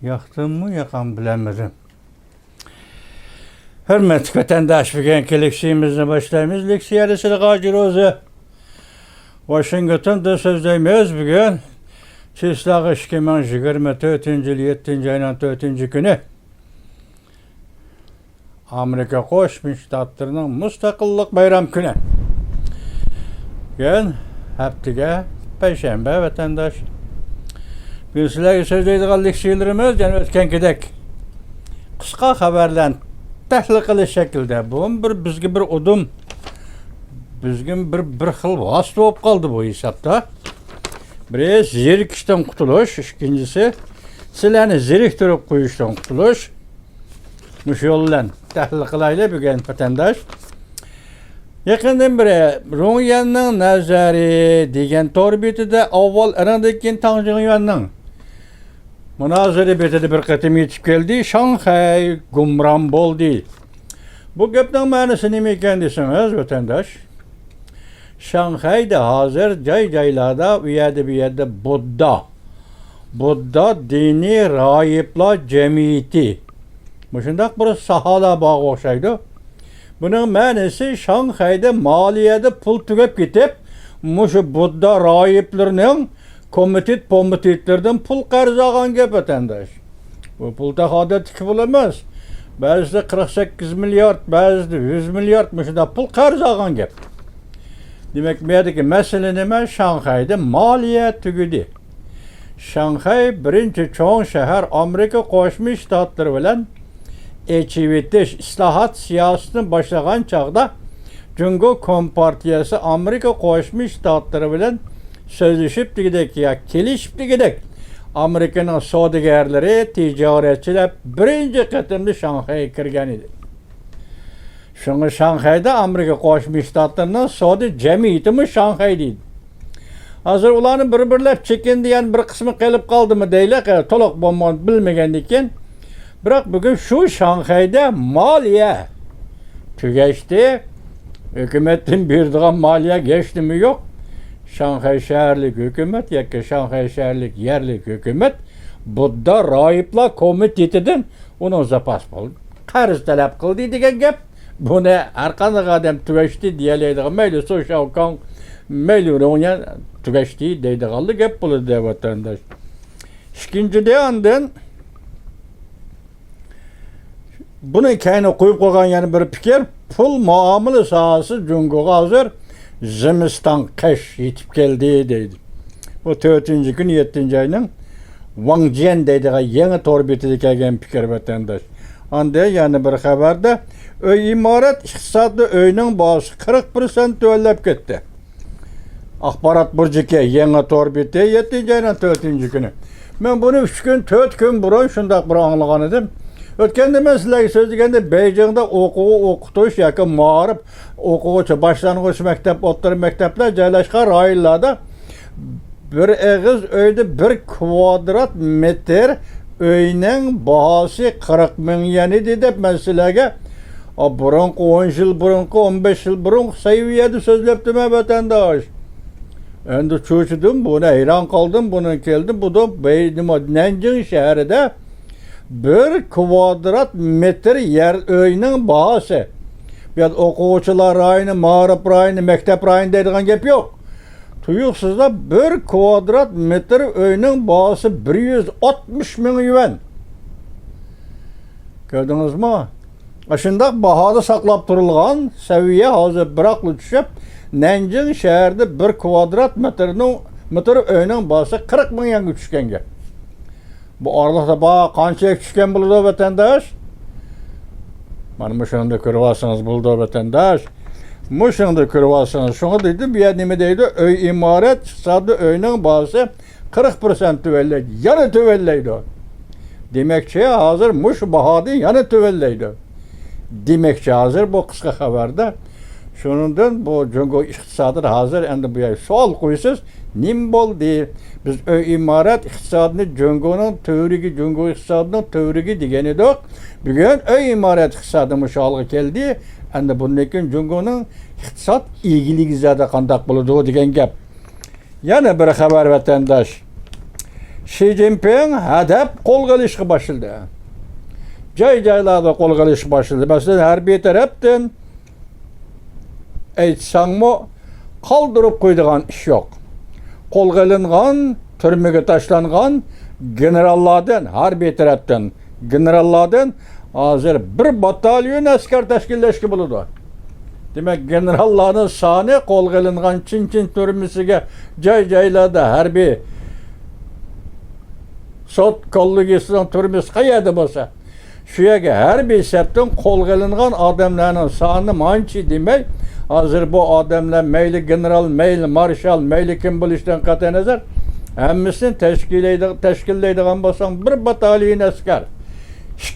Yaktım mı yakan bilemedim. Hürmetli vatandaş, bugünkü leksiyamızı başlayımız. Leksiyarısı Gacirozu. Washington'da sözleyimiz bugün. Çislağı 2024 yıl 7. ayının 4. günü. Amerika Koşmuş Ştatlarının Müstakillik Bayram günü. Bugün haftaga Perşembe vatandaş. Bugün sizlerge sözleydiği leksiyalarımız yani ötkenkidek kısa haberlen tahlil qilish şekilde. Bu bizge bir udum, bizge bir xil vosita bo'lib qoldi bu hisobda. Biri zerikishdan qutulish, ikkinchisi sizlarni zeriktirib qo'yishdan qutulish. Shu yo'l bilan tahlil qilaylik bugun vatandosh. Yaqindan beri Ro'yanning nazari degan tor betida avval Irandan Tanjiyonning munozara betida bir qatim yetib keldi. Shanxay gumron bo'ldi. Bu gapning ma'nosi nima ekan desangiz vatandosh, Shanxayda hozir joy-joylarda u yerda Budda diniy rohiblar jamiyati shundoq bir saholar bog' o'xshaydi. Buning ma'nosi Shanxayda moliyada pul tugab ketib, mushu Budda rohiblarining komitetlardan pul qarz olgan gap vatandosh. Bu pul tahodatiki pul emas. Ba'zida 48 milliard, ba'zida 100 milliard shunday pul qarz olgan gap. Demak, bu yerdagi masala nima? Shanxayda moliya tugadi. Shanxay birinchi cho'ng shahar Amerika Qo'shma Shtatlari bilan echivetish islohot siyosatini boshlagan chog'da Jungo Kompartiyasi Amerika Qo'shma Shtatlari bilan sözleşip degidek ya kelishib degidek Amerikaning savdogarlari, tijoratchilar birinchi qatimda Shanxayga kirgan edi. Shunga Shanxayda Amerika Qo'shma Shtatlarining savdo jamiyatimi Shanxay deydi. Hozir ularni bir-birlab chekindi, yani bir qismi qolib qoldimi deylik, to'liq bo'lmay bilmagandan. Biroq bugun shu Shanxayda moliya tugashdi. Hukumatdan beradigan moliya geçtimi yo'q. Shanxay shaharlik hukumat yoki Shanxay shaharlik yerlik hukumat Budda rohiblar komitetidan uni zapas bo'ldi. Qarz talab qildi degan gap. Buni har qanday odam tugashdi deyoladigan, mayli So'shavkon, mayli Ro'yan tugashdi deydigan gap bo'ladi vatandosh. Ikkinchidan buni kayni qo'yib qo'ygan yana bir fikr, pul muomala sohasi Jungoga hozir zimiston qish yetib keldi deydi. Bu 4. kun 7. ayning Wangjian deydigan yangi tor betida kelgan fikr vatandosh. Anda yana bir xabarda uy imorat iqtisodi uyning bahosi 40% tuvallab ketdi. Axborot burjiki yangi tor beti 7. ayning 4. kuni. Men buni 3 kun 4 kun burun shundoq bir anglagan edim. O'tganda men sizlarga so'zlaganda Beijingda o'qitish yoki ma'rif o'quvchi boshlang'ich maktab, o'rta maktablar joylashgan rayonlarda bir eg'iz uyda 1 kvadrat metr uyning bahosi 40 ming yen edi deb men sizlarga burunqi 10 yil burunqi 15 yil burunqi saviyada so'zlabdim vatandosh. Endi cho'chidim, buni hayron qoldim, buni keldim, bu da Nanjing shahrida 1 kvadrat metr yer uyning bahosi. Bu o'quvchilar rayoni, ma'rif rayoni, maktab rayoni deydigan gap yo'q. Tuyuqsizda 1 kvadrat metr uyning bahosi 160 ming yuan. Ko'rdingizmi? Shundoq bahoda saqlab turilgan saviya hozir biroqli tushib, Nanjing shahrida 1 kvadrat metr uyning bahosi 40 ming yuanga tushgan gap. Bu oralıqda qancha tushgan bo'ladi vatandosh? Mana shunda ko'ryapsiz bo'ldi vatandosh. Shunda ko'ryapsiz. Shunga dedim, bu yer nima deydi? Uy imorat iqtisodi uyning bahosi 40% tuvallaydi. Yana tuvallaydi. Demakchi hozir shu bahoda yana tuvallaydi. Demakchi hozir bu qisqa xabarda shundan bu Jungo iqtisodida hozir endi bu yer savol qo'ysiz, nim bo'ldi? Biz uy imorat iqtisodini Jungoning Jungo iqtisodining to'rigi degan edik. Bugun uy imorat iqtisodi musholga keldi. Endi bundan keyin Jungoning iqtisod egiligi zada qandoq bo'ladi degan gap. Yana bir xabar vatandosh. Xi Jinping hedep kol gelişki başladı. Caylarda kol gelişki başladı. Mesela her bir taraftan aytsan mı kaldırıp koyduğun iş yok. Kol gelingan, türmege taşlangan generallardan, her bir taraftan generallardan hazır bir batalyon asker teşkilleşki buludu. Demek generalların sani kol gelingan Çin türmüsüge caylarda her bir sot kollugisinin türmüsü kayadı bolsa. Şuyaga her bir septin kol gelingan adamların sani mançı demek. Hazır bu adamlar meyli general, meyli marşal, meyli kim bilişten kata nazar hemmisini teşkilleydiğen bolsan bir batalyon asker.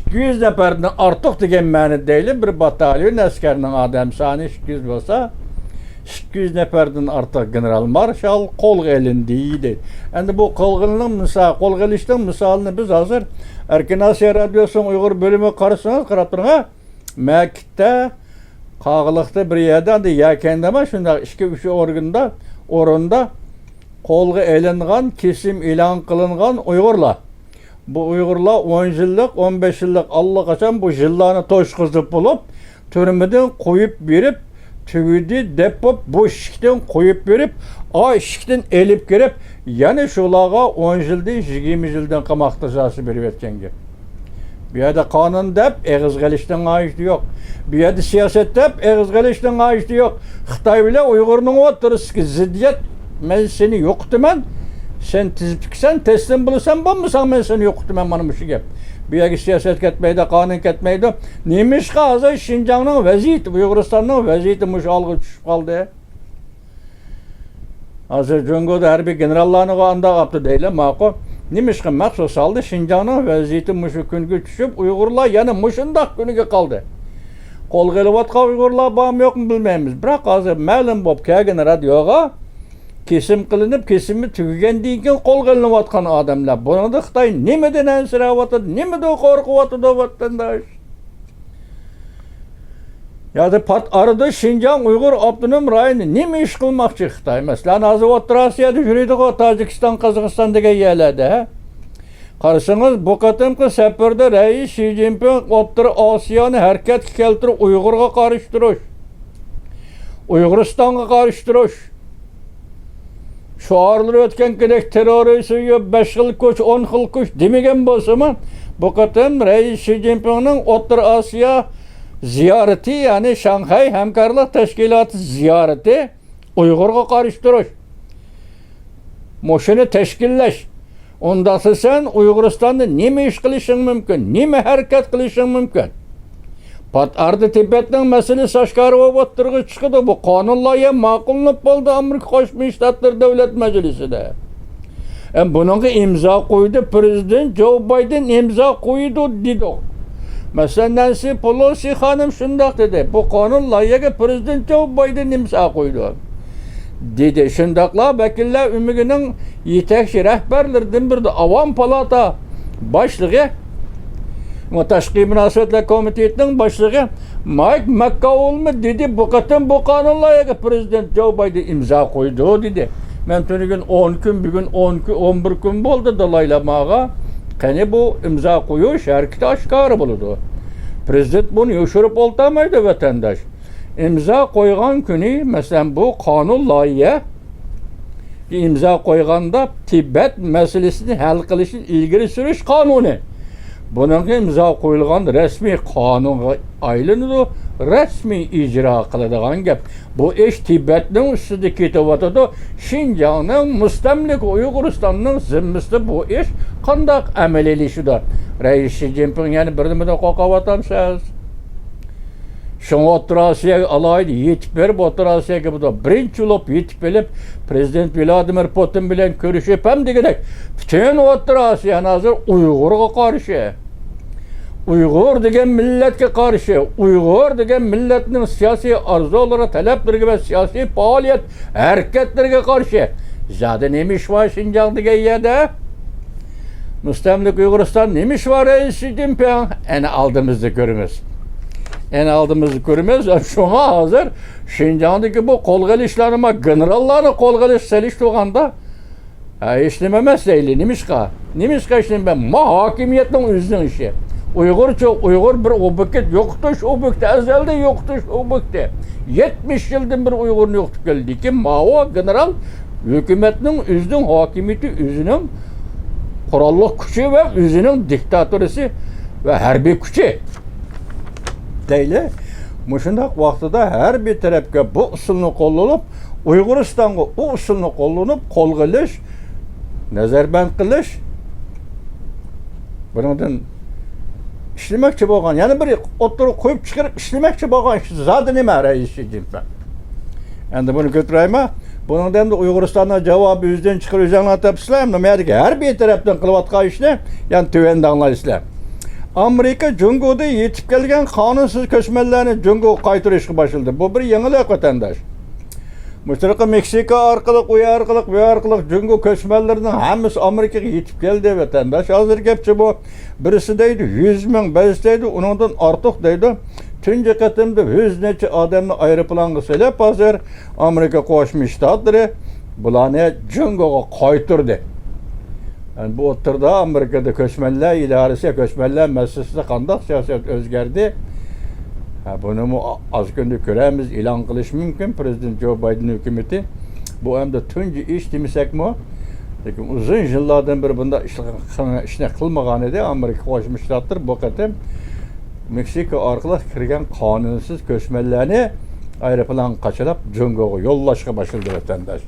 200 neferden artık degen məni deyil, bir batalyon askerinin adam sani 200 bolsa 200 neferden artık general marşal kol gelindiydi. Endi bu kol gelinin misal, kol gelişten misalını biz hazır Erkin Asya Radyosu'nun Uygur bölümü karşısına qarap turğan Mekke'de Qağılıqda bir yerden de yakendeme şunda 2-3 orunda kolga elingan, kesim ilan kılıngan Uygurlar. Bu Uygurlar 10 yıllık, 15 yıllık Allah kaçan bu yıllarını toşkızıp bulup türmeden koyup verip tügüdü depop bu şikten koyup verip ay şikten elip girip yani şulağa 10 yıldan 20 yıldan qamaq cezası berip etkenge. Bir yerde kanun dep eğiz gelişten ayıştı yok. Bir yerde siyaset dep eğiz gelişten ayıştı yok. Xitay bile Uygur'un oturuz ki ziddiyet ben seni yoktumen sen tizipiksen teslim bulursan bulmuşsan ben seni yoktumen bana müşü gep. Bir yerde siyaset ketmeydi, kanun ketmeydi. Neymiş ki hazır Şincan'ın vaziyeti, Uyguristan'ın vaziyeti müş algı düşüp kaldı. Hazır Cungo'da her bir generallarını o anda kaptı değil mako. Neymiş ki maksus aldı Şincan'ın vaziyeti müşü küngü düşüp Uygurlar yani müşündak günüge kaldı. Kol gelivatka Uygurlar bağım yok mu bilmeyimiz. Bırak hazır məlum bop kegin radyoga kesim kılınıp kesimi tügügen deyken kol gelivatkan adamlar. Bunu da Xitay nemeden ensiravatıdı, nemeden korkuvatıdı vatandaş. Ya da pat arada Şincan Uygur Abdunum rayını neme iş kılmakçı Xitay? Mesela hazır Orta Asya'da yürüydük o Tacikistan, Kazakistan degen yerlerde. Karşınız bu katımkı seferde reis Xi Jinping Orta Asya'nı hareket keltirip Uygur'a karıştırış. Uyguristan'a karıştırış. Şu ağırları ötken gerek terörü 5 yıl koş, 10 yıl koş demegen bolsa bu katım reis Xi Jinping'in Orta Asya ziyareti yani Şanghay Hemkarlık Teşkilatı ziyareti Uygur'a karıştırış. Moşunu teşkilleş. Ondan sen Uyguristan'da neme iş kılışın mümkün, neme hareket kılışın mümkün. Pat ardı Tibet'in meselesi aşkarı obattırgı çıkıdı. Bu kanunla makulunlup oldu Amerika Koşmuş Ştatları Devlet Meclisi'de. Bunun imza koydu Prezident Joe Biden imza koydu dedi. Mesela Nancy Pelosi hanım şundak dedi. Bu kanun layıkı Prezident Joe Biden imza koydu. Dedi. Şundakla vekiller ümüğünün yetekçi rehberlerden biri de Avam Palata başlığı Teşkil Münasebetler Komitesi'nin başlığı Mike McConnell dedi. Bu katın bu kanun layıkı Prezident Joe Biden imza koydu dedi. Ben tünü 10 gün, bugün 11 gün oldu dalaylamağa. Yani bu imza koyuş hareketi aşkarı buludu. Prezident bunu yoşurup oltamaydı vatandaş. İmza koygan günü mesela bu kanun layığı imza koyganda Tibet meselesini hal kılışın ilgili sürüş kanunu. Bunun imza koyulgan resmi kanun aylanıdı, resmi icra kılıdığan gep. Bu iş Tibet'nin üstüde kitabatıdı, Şincan'ın müstemlik Uyguristan'ın zimmisinde bu iş kandak amel edilişidir. Reis Xi Jinping yani birden kokavatan söz. Şunu Orta Asya'ya alaydı, yetip verip Orta Asya'ya gibi de birinci olup yetip verip Prezident Vladimir Putin bilen görüşüp hem de gerek bütün Orta Asya'nın hazır Uygur'a karşı. Uygur degen milletke karşı, Uygur degen milletinin siyasi arzuları, talepleri ve siyasi faaliyet hareketlerine karşı. Zaten neymiş var Şincan degen yerde? Müstemlik Uyguristan neymiş var Xi Jinping? En aldığımızda görürüz. Şuna hazır Şincan'daki bu kol gelişlerime generallarını kol geliş seliş tuğanda İşlememez deyli, nimişka? Nimişka işlemem. Ma hakimiyetin özünün işi. Uygur bir obüket yoktu, şu obükte ezelde yoktu, şu obükte. 70 yıldan bir Uygur'un yoktu geldi ki Mao general hükümetinin özünün hakimiyeti, özünün kurallık gücü ve özünün diktatörüsü ve harbiy gücü. Deyli. Muşundak vaxtıda her bir tarafga bu usulunu kollanıp Uyguristan'a o usulunu kollanıp kol qilish, nazarband qilish bundan işlemoqchi bo'lgan, yana bir o'ttirib qo'yib chiqarib işlemoqchi bo'lgan ish zodi nima raisi Jinping. Endi buni ko'taraymi? Bundan da Uyguristandan javob o'zidan chiqib o'zinglar topsizlar, nima deydi? Har bir tarafdan qilayotgan ishni, yani tuvanda anglaysizlar. Amerika Jungo'da yetib kelgan qonunsiz ko'chmanlarni Jungo qaytarishga boshladi. Bu bir yangilik vatandosh. Mustaqil Meksika orqali, u orqali, bu orqali Jungo ko'chmanlarining hammasi Amerikaga yetib keldi vatandosh. Hozir gapchi bu. Birisi deydi 100 ming, birisi deydi undan ortiq deydi. Tunji qatimda 100 necha odamni aeroplanga solib, hozir Amerika Qo'shma Shtatlari bularni Jungoga qaytardi. Yani bu oturda Amerika'da köçmenler idaresi, köçmenler meselesinde kandak siyaset özgerdi. Bunu az günde göremiz, ilan kılış mümkün. Prezident Joe Biden hükümeti. Bu hem de tünci iş demişsek mi? Lekin uzun yıllardan beri bunda işine kılmagan edi. Amerika Qo'shma Shtatlar bu qatim Meksika orqali kirgan qonunsiz köçmenlerini aeroplan qaçırıp Jungoga yollashga boshladi vatandosh.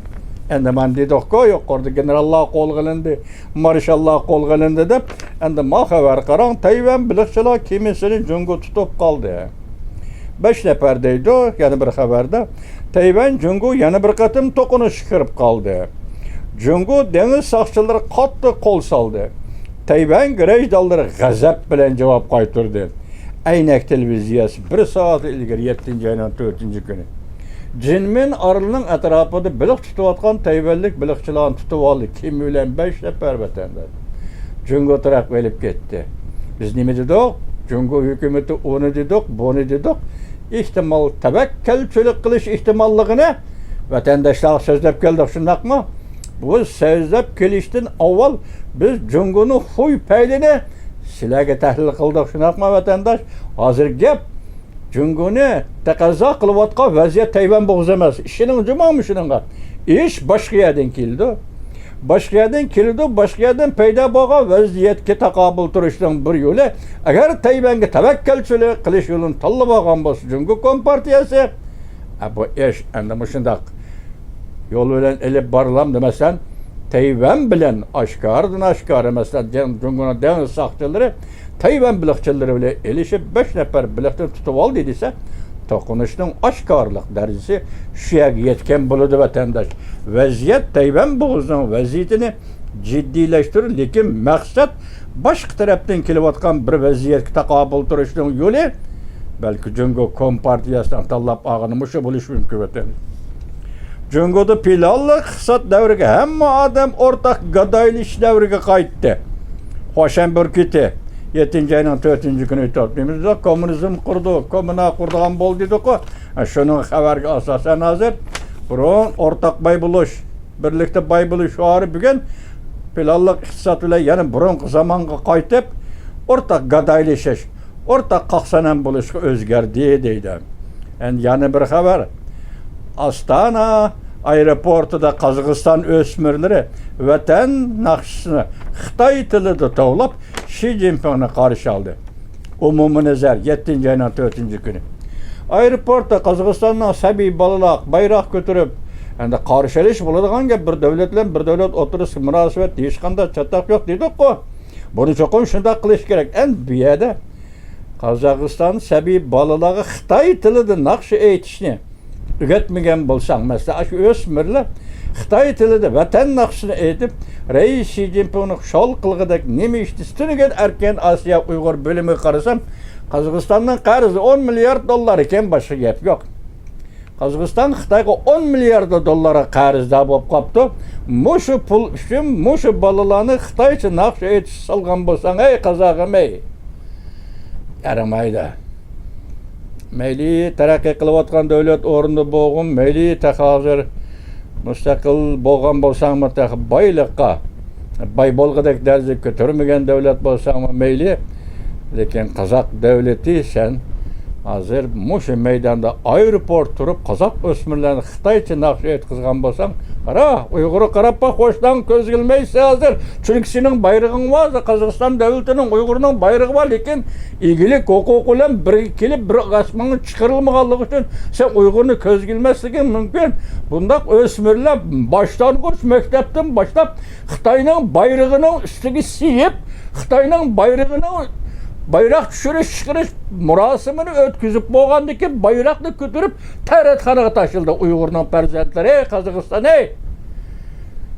Endi men dedik-ku, yuqorida generallar qo'l qilindi, marshallar qo'l qilindi deb, endi ma xabar qarang, Tayvan biliqchilar kemisini Jungo tutib qoldi. 5 nafar deydi, yana bir xabarda Tayvan Jungo yana bir qatim to'qinish kirib qoldi. Jungo dengiz soqchilari qattiq qo'l soldi. Tayvan grajdallari g'azab bilan javob qaytardi. Aynak televiziyasi 1 soat ilgari 7-ayning 4-kuni. Jinmin aralının etrafında balık tutuyotgan Tayvanlik balıkçılarını tutup aldı. Kim bilen 5 nafar vatandaş. Jungo taraf gelip gitti. Biz nime dedik? Jungo hükümeti onu dedik, bunu dedik. İhtimal tevekkelçilik kılış ihtimallığını vatandaşlar sözlep geldik, şundak mı? Bu sözlep gelişten avval biz Jungo'nun huy peylini silahga tahlil kıldık, şundak mı vatandaş? Hazır gap Jungo'ni taqozo qilayotgan vaziyat Tayvan bo'g'iz emas. Ishining jumomi shuninga. Ish boshqa yerdan keldi. Boshqa yerdan keldi, boshqa yerdan paydo bo'lgan vaziyatga taqobil turishning bir yo'li, agar Tayvanga tavakkalchilik qilish yo'lini tanlab olgan bo'lsa, Jungo Kompartiyasi bu ish endi shundoq yo'l bilan elib borilam demasan, Tayvan bilan oshkor emaslar, Jungoning dengiz soqchilari Tayvan biliqchileri bile elişip 5 nafar biliqni tutib oldi desa, to'qinishning oshkorlik darajasi shu yerga yetgan bo'ladi vatandosh. Vaziyat Tayvan bo'g'izining vaziyatini jiddiylashtirish, lekin maqsad boshqa tarafdan kelayotgan bir vaziyatga taqobil turishning yo'li balki Jungo Kompartiyasidan tanlab olgani shu bo'lishi mumkin vatandosh. Jungoda pilallik iqtisod davriga hamma odam o'rtaq gadoylik davriga qaytdi. Qo'shan bir keti 7-ayning 4-kuni o'tibmiz. Kommunizm qurdi, kommuna qurdigan bo'ldi dedik-ku. Shuning xabarga asosan hozir biron o'rtaq boy bo'lish, birlikda boy bo'lish shoiri bugun pilallik iqtisod bilan yana burungi zamonga qaytib, o'rtaq gadoylashish, o'rtaq qaqsanan bo'lishga o'zgardi deydi. Endi yana bir xabar. Astana aeroportida Qozog'iston o'smirlari vatan naqshini Xitoy tilida to'lab Xi Jinpingni qarshi oldi. Umumiy nazar 7-ayning 4-kuni. Aeroportda Qozog'istondan sabiy bolalar bayroq ko'tarib, endi qarshilish bo'ladigan gap, bir davlat bilan bir davlat o'tirishga munosabat hech qanday chataq yo'q dedik-ku. Buni cho'qim shunday qilish kerak. Endi bu yerda Qozog'iston sabiy bolalarga Xitoy tilida naqsh aytishni öğretmegen bulsan mesela şu ösmirler Xitoy tilida vatan naqshini aytib, Reis Xi Jinpingning şol qilg'idak nima ishni üstünigen erken Asiya Uyg'ur bölümü qarasam, Qozog'istondan qarzi 10 milyard dollar ekan, boshqa gap yo'q. Qozog'iston Xitoyga 10 milyard dollarga qarzda bo'lib qopti. Mushu pul uchun mushu bolalarni Xitoycha naqsh aytish salgan bo'lsang, ey qozog'im ey. Yaramaydi. Meyli taraqqiy qilayotgan davlat o'rnida bo'lg'in, meyli hozir Müstakil bolgan bolsaң mutlaq байлыққа, бай болғыдек дәрежеге көтермеген дәулет болсаң мейлі, lekin Қазақ дәулеті сен Hazır Muşu meydanda aeroport turup Kazak ösmürlerini Xitay için nakşı etkizgan bolsaң, qara, Uygur'u qarap bak, hoştan köz gelmeyse hazır. Çünkü senin bayrağın var, Kazakistan devletinin, Uygur'un bayrağı var, lekin ilgilik hukukuyla bir kelip bir asmanın çıkarılmağanlığı için sen Uygur'unu köz gelmezliğin mümkün. Bundak ösmürler başlangıç mektepten başlap Xitay'ın bayrağının üstüne siyip, Xitay'ın bayrağının bayrak düşürüş çıkırış murasimini ötküzüp boğandaki bayrakını götürüp tayratkanaga taşıldı Uygur'un perzentleri, Kazakistan,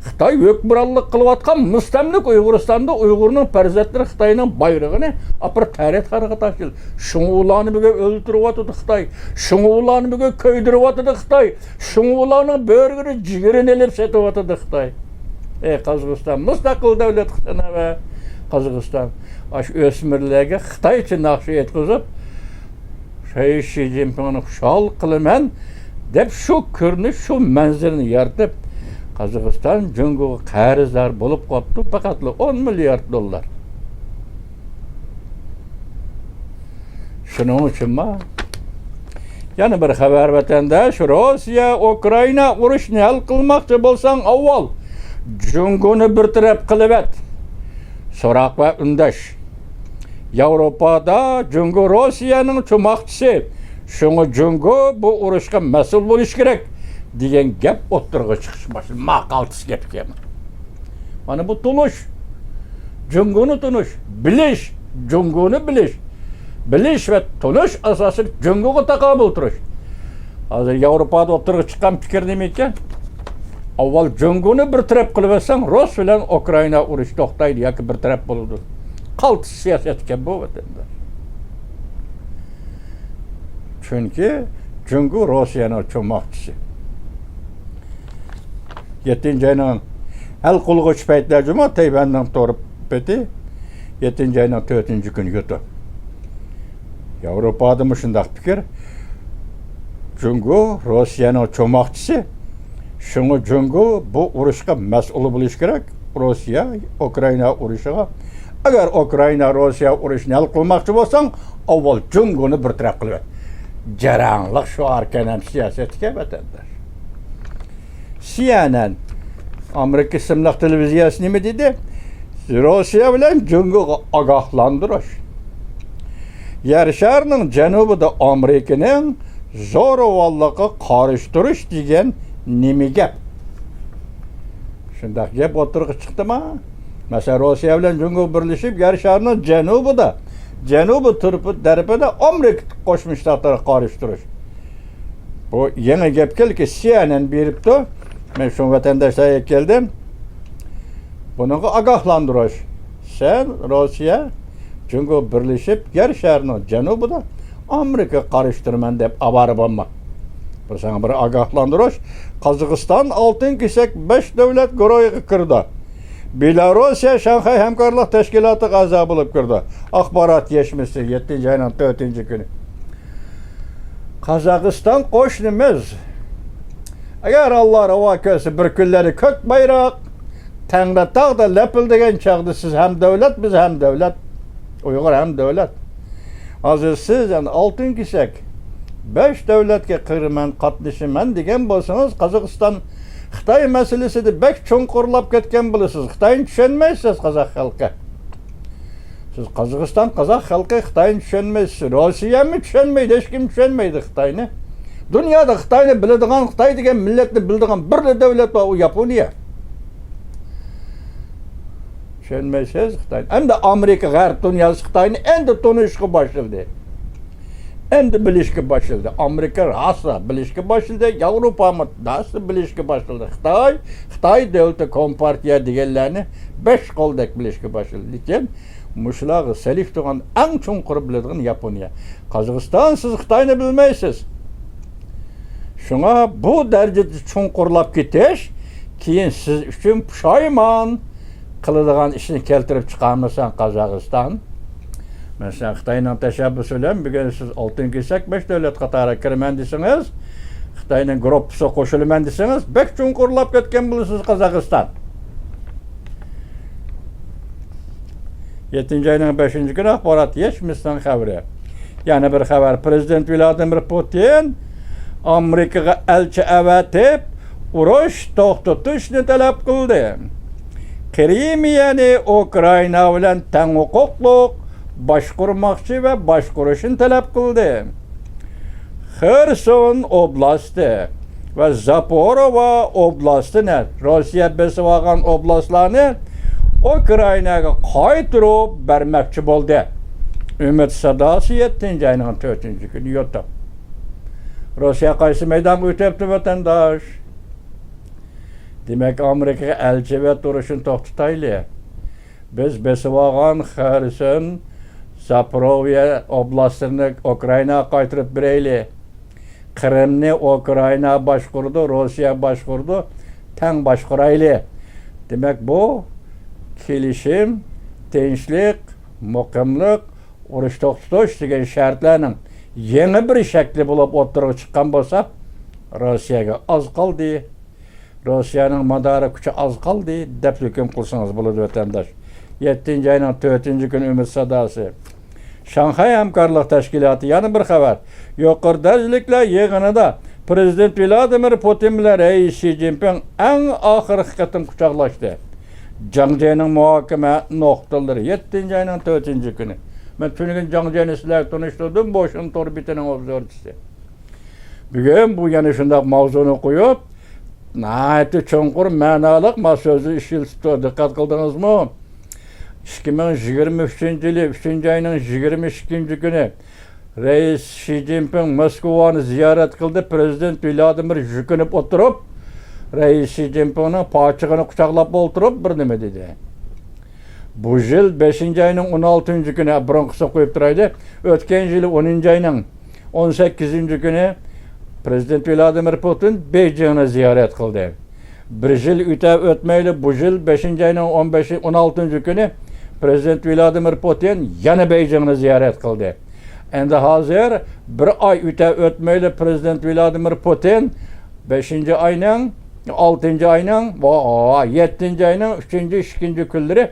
Xitay hökmranlık kılıvatkan müstemlik Uyguristan'da Uygur'un perzentleri Xitay'ın bayrağını apır tayratkanaga taşıldı. Şunu ulanı bugün öldürüp atıdı Xitay, şunu ulanı bugün köydürüp atıdı Xitay, şunu ulanın börgünü ciğerini elip setip atıdı Xitay. Kazakistan, müstakil devlet Xitay'na ve Kazakistan. Aş ösmürlerge Xitay için nakşı etkizip Xi Jinping'in şal kılımen dep şu körünüş, şu menzirini yaratıp Kazakistan Cungu'ga qarizlar bulup qoptu fakat 10 milyard dollar. Şunun için mi? Yani bir haber vatandaş Rusya, Ukrayna urushni hal qilmoqchi bo'lsang avval Cungu'ni bir taraf qilib et. So'roq va undash. Yevropada Cungu Rossiyanın çomakçısı. Şunu Cungu bu urushga mas'ul bo'lish kerak degan gap o'ttirg'i chiqish başladı. Maqaltis gap ekan. Mana bu tunush. Cungu'ni tunush, bilish, Cungu'ni bilish. Bilish ve tunush asosi Cungu'ga taqobil turish. Hozir Yevropada o'ttirg'i chiqqan fikr nima ekan? Avval Cungu'ni bir taraf qilib olsang, Rus bilan Ukraina urush to'xtaydi yoki bir taraf bo'ladi. Qaltis siyosatga bu vatandaş. Çünkü Cungu Rusya'nın çomakçısı. 7. ayının el qulğuç paytlar cuma Tayvan'dan torup beti 7. ayının 4. günü yutu. Avropada muşundaq fikir. Cungu Rusya'nın çomakçısı. Şunu Cungu bu urushga mas'ul bo'lish kerak. Rusya, Ukraina urushiga. Agar Ukraina, Rusya urushni hal qilmoqchi bo'lsang, avval Cungu'ni bir taraf qilib et. Jaranglik shu arkanam siyosatga vatandaş. CNN Amerika ismli televiziyasi nima dedi? Rusya bilan Cungu'ga ogohlantirish. Yer sharining janubida Amerikaning zo'ravonlikqa qarshi turish degan nima gap? Shundaq gap o'tirg'i chiqdimi? Mesela Rusya bilan Cungu birleşip yer şarının Cenubu tarafında Amerika Qo'shma Shtatlar qarshi turish. Bu yeni gap ki CNN beribdi. Men şu vatandaşlarga keldim. Bunga ogohlantirish. Sen Rusya Cungu birleşip yer şarının janubida Amerika qarshi turman deb xabar bo'lma. Bu sana bir ogohlantirish. Qozog'iston oltin kesak 5 davlat guruhiga kirdi. Belarusya Şanghay Hamkorlik Tashkiloti a'zo bo'lib kirdi. Axborot yetishmasi 7. ayning 4. kuni. Qozog'iston qo'shnimiz. Agar Alloh ravo ko'rsa bir kunlari ko'k bayroq tangda tog'da lapildigan chog'da siz ham davlat, biz ham davlat. Uyg'ur ham davlat. Hozir siz oltin kesak 5 davlatga qirman qatnashaman degan bo'lsangiz Qozog'iston Xitay meselesini bek cho'nqurlab ketgan bo'lasiz. Xitoyni tushunmaysiz qozoq xalqi. Siz Qozog'iston qozoq xalqi Xitoyni tushunmaysiz. Rossiyani tushunmaydi, hech kim tushunmaydi Xitoyni. Dunyoda Xitoyni biladigan, Xitoy degan millatni biladigan bir davlat bor, u Yaponiya. Tushunmaysiz Xitoyni. Endi Amerika g'arb dunyosi Xitoyni endi tunishga boshladi. Endi bilishga boshladi. Amerika rosa bilishga boshladi, Yevropa muddaasi bilishga boshladi. Xitoy davlati kompartiya deganlarni 5 qo'ldek bilishga boshladi. Lekin mushlag'i salif turgan eng chunqur biladigan Yaponiya. Qozog'iston siz Xitoyni bilmaysiz. Shunga bu darajada chunqurlab ketish keyin siz uchun pushaymon qiladigan ishni keltirib chiqarmasan Qozog'iston. Mesela Xitoyning tashabbusi bilan bugun siz oltin kesak 5 davlat qatoriga kiraman desangiz, Xitoyning gruppasiga qo'shilaman desangiz, bek chunqurlab ketgan bo'lasiz Qozog'iston. 7 ayning 5-kuni axborot yetishmasdan xabari. Yana bir xabar, Prezident Vladimir Putin Amerikaga elchi avatib, urush to'xtatishni talab qildi. Krimiyani Ukraina bilan teng huquqli boshqarmoqchi va boshqarishni talab qildi. Xerson oblasti va Zaporova oblastini, Rossiya besib olgan oblastlarni Ukrainaga qaytarib bermoqchi bo'ldi. Umid sadosi 7 ayning 4-kuni yo'tdi. Rossiya qaysi maydonga o'tibdi vatandosh? Demak, Amerikaga elchi va turishini to'xtataylik. Biz besib olgan Xerson, Zaporova oblastini Ukrainaga qaytarib beraylik. Qrimni Ukraina boshqardi, Rossiya boshqardi, teng boshqaraylik. Demak, bu kelishim, tinchlik, muqimlik, urush to'xtatish degan shartlarning yangi bir shakli bo'lib o'tirib chiqqan bo'lsa, Rossiyaga oz qoldi, Rossiyaning madori kuchi oz qoldi deb hukm qilsangiz bo'ladi vatandosh. 7 ayning 4-kuni umid sadosi. Shanxay hamkorlik tashkiloti yana bir xabar. Yuqori darajaliklar yig'inida Prezident Vladimir Putin bilan Rais Xi Jinping eng oxirgi qatim quchoqlashdi. Jiangjening muhokama nuqtalari 7 ayning 4-kuni. Men tunugun Jiangje'ni sizlarga tanishtirdim, Washington orbitining obzorchisi. Bugun bu yana shunday mavzuni qo'yib, nihoyatda chunqur ma'noliq so'zni ishiltib diqqat qildingizmi? 2023-yili 3-ayning 22-kuni Rais Xi Jinping Moskvani ziyorat qildi. Prezident Vladimir yukinib o'tirib, Rais Xi Jinpingning pochig'ini quchoqlab o'tirib bir nima dedi. Bu yil 5-ayning 16-kuni birinqisini qo'yib turaydi. O'tgan yili 10-ayning 18-kuni Prezident Vladimir Putin Beijingni ziyorat qildi. Bir yil o'tmayli, bu yil 5-ayning 16-kuni Prezident Vladimir Putin yana Beijingni ziyorat qildi. Endi hozir bir oy o'tmayli, Prezident Vladimir Putin 5-ayning 6-ayning va 7-ayning 3-2 kunlari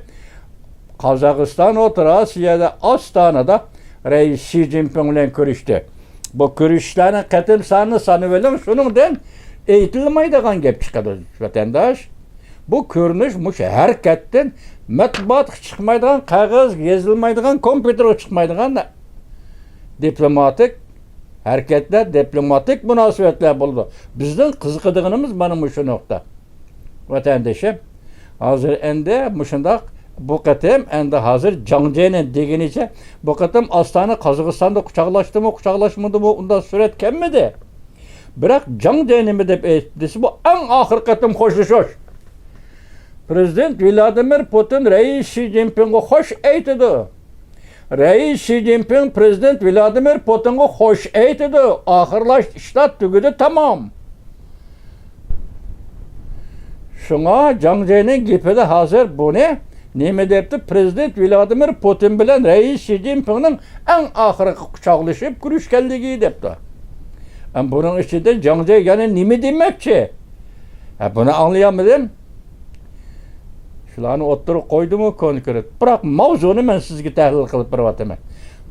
Qozog'iston O'rta Osiyada Ostonada Rais Xi Jinping bilan ko'rishdi. Bu ko'rishlarning qatim soni bilan shuningdan aytilmaydigan gap chiqadi vatandosh. Bu ko'rinish mush harakatdan matbuot chiqmaydigan, qog'oz yozilmaydigan, kompyuterga chiqmaydigan diplomatik harakatlar, diplomatik munosabatlar bo'ldi. Bizning qiziqadiganimiz mana shu nuqta. Vatandoshim, hozir endi mushundoq bu qatim endi hozir Jiangje'ni degenicha bu qatim Ostona Qozog'istonda quchoqlashdimi, quchoqlashmadimi, unda surat kelmadi. Biroq Jiangje nima deb aytdisi, bu eng oxirgi qatim xo'shlashish. Prezident Vladimir Putin Rais Xi Jinpingga xo'sh aytdi. Rais Xi Jinping Prezident Vladimir Putinga xo'sh aytdi. Oxirlash ishlar tugadi, tamom. Shunga Jiangje'ning gapida hozir buni nima debdi? Prezident Vladimir Putin bilan Rais Xi Jinpingning eng oxirgi quchoqlashib ko'rishganligi debdi. Buning ichida Jiangje yana nima demoqchi? Buni anglayolmadim. Shularni o'ttirib qo'ydimi konkret. Biroq mavzuni men sizga tahlil qilib berayotaman.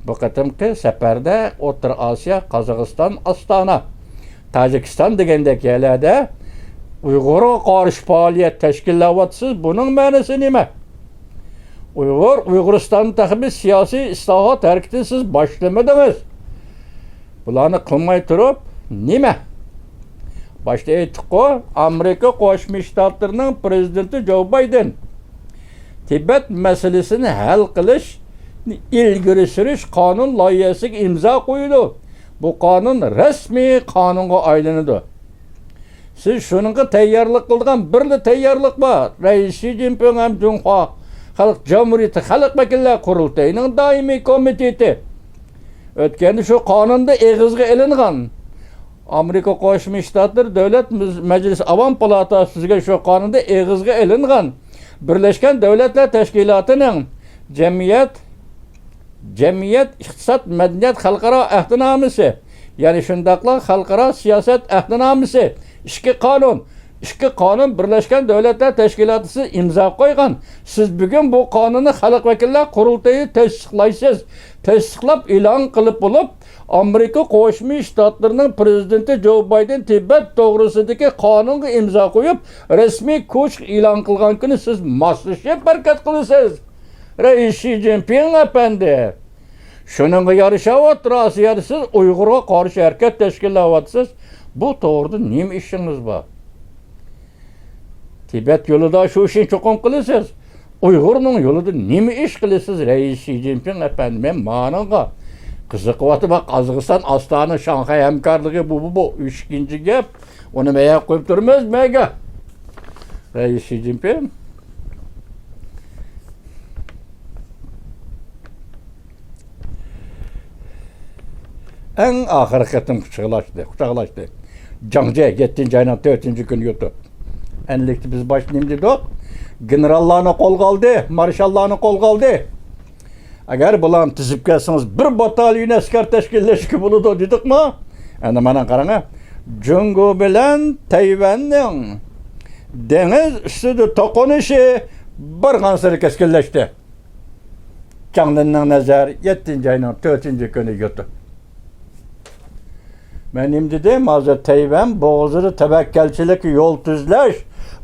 Bu qatimki safarda O'rta Osiyo, Qozog'iston, Ostona, Tojikiston degandek yerlarda Uyg'urga qarshi faoliyat tashkillayapsiz. Buning ma'nosi nima? Uyg'uriston taxmiy siyosiy islohot harakatini siz boshlamadingiz. Bularni qilmay turib nima? Boshda aytdik-ku, Amerika Qo'shma Shtatlarining prezidenti Joe Biden Tibet masalasini hal qilish, ilgari surish qonun loyihasiga imzo qo'ydi. Bu qonun rasmiy qonunga aylanadi. Siz shuningga tayyorlik qilgan birli tayyorlik bor. Rais Xi Jinping ham Junxo Xalq Jamhuriyati Xalq vakillar qurultayining doimiy komiteti o'tganda shu qonunda eg'izga ilingan. Amerika Qo'shma Shtatlari Davlat Majlisi Avam palatasi sizga shu qonunda eg'izga ilingan. Birlashgan Davlatlar Tashkilotining jamiyat, iqtisod, madaniyat xalqaro ahdnomasi Yani şundaqla xalqaro siyosat ahdnamasi, ikki qonun Birleşken Devletler Teşkilatı imza qo'ygan. Siz bugün bu qonunni xalq vakillar qurultayi tasdiqlaysiz. Tasdiqlab e'lon qilib bo'lib, Amerika Qo'shma Shtatlarining prezidenti Joe Biden Tibet to'g'risidagi qonunga imzo qo'yib, rasmiy ko'chki e'lon qilgan kuni siz moslashib harakat qilasiz. Rais Xi Jinping efendi. Shuningga yarashyapsiz, siz Uyg'urga qarshi harakat tashkillatyapsiz. Bu to'g'rida nima ishingiz bor? Tibet yo'lida shu ishni cho'qim qilasiz. Uyg'urning yo'lida nima ish qilasiz, Rais Xi Jinping efendi? Men ma'noga qiziqyapti. Bak, Qozog'iston, Ostona, Shanxay hamkorligi bu ikkinchi gap. Uni meya qo'yib turmiz, mega. Rais Xi Jinping en ahir qitim quchoqlashdi. Jangje 7-ayning 4-kuni yutib. Enlikti biz başlayayım dedik. Generallarını qo'lga oldi, marshallarni qo'lga oldi. Agar bularni tizib kelsiniz, bir batalyon askar tashkillashga bo'ladi dedikmi? Endi mana qarang. Jungo bilan Tayvanning dengiz ustida to'qinishi bir qansir keskinlashdi. Changlınning nazar 7-ayning 4-kuni yutib. Men dedim, hozir Tayvan bo'g'zida tavakkalchilik yo'l tuzlash,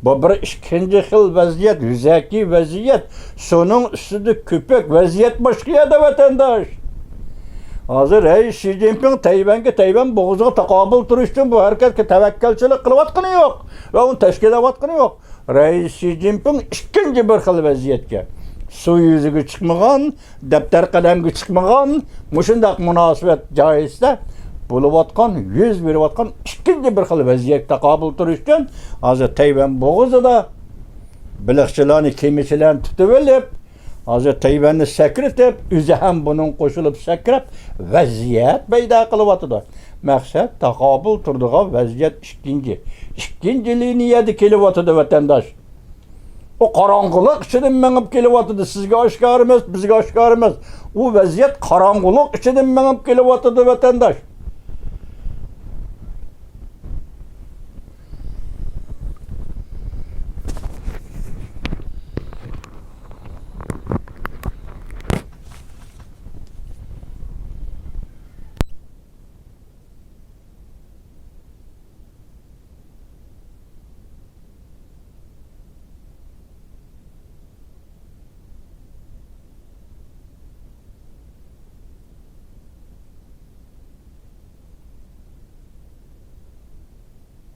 bu bir ikkinchi xil vaziyat, yuzaki vaziyat, so'ning ustida ko'pak vaziyat boshqaydi vatandosh. Hozir Rais Xi Jinping Tayvan bo'g'ziga taqobil turishdan bu harakatga tavakkalchilik qilayotgani yo'q va uni tashkillayotgani yo'q. Rais Xi Jinping ikkinchi bir xil vaziyatga, suv yuziga chiqmagan, daftar qalamga chiqmagan, mushundaq munosabat joyida bo'layotgan, yuz berayotgan ikkinchi bir xil vaziyatga taqobil turishdan hozir Tayvan bo'g'izida biliqchilarni, kemichilarni tutib olib, hozir Tayvanni sakratib, o'zi ham buning qo'shilib sakrab vaziyat paydo qilyapti. Maqsad taqobil turadigan vaziyat ikkinchi liniyada kelyapti vatandosh. O qorong'ulik ichidan mengib kelyapti. Sizga oshkor emas, bizga oshkor emas. U vaziyat qorong'ulik ichidan mengib kelyapti vatandosh.